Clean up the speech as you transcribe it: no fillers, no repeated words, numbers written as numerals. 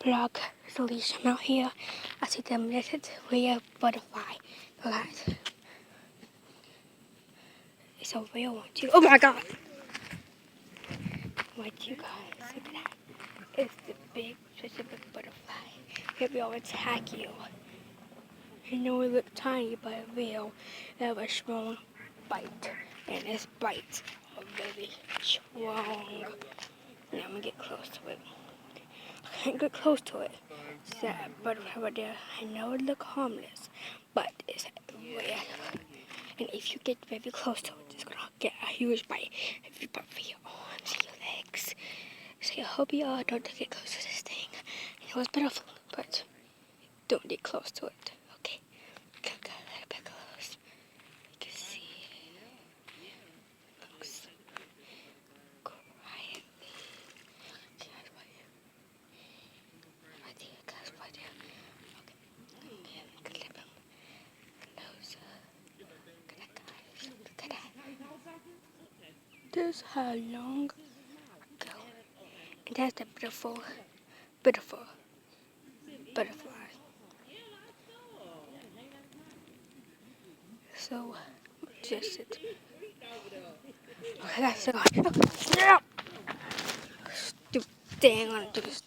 vlog solution out here. I see them little real butterfly. Guys, it's a real one too. Oh my god! What you guys, look at that. It's the big specific butterfly. It will attack you. I know it looks tiny, but it will have a strong bite. And its bites are very strong. Now I'm gonna get close to it. I can't get close to it. It's that butterfly right there. I know it looks harmless, but it's real. And if you get very close to it, it's gonna get a huge bite. If you bite for your arms and your legs. So I hope you all don't get close to this thing. I know it's beautiful, but don't get close to it. Okay? Go a little bit close. You can see it looks quietly. Guys, right there, guys, right there. Okay. Okay, clip him. Nose. Look at that, guys. Look at that. This is how long ago. And that's the beautiful butterfly. So, just it. Okay, guys, so stupid thing on to this.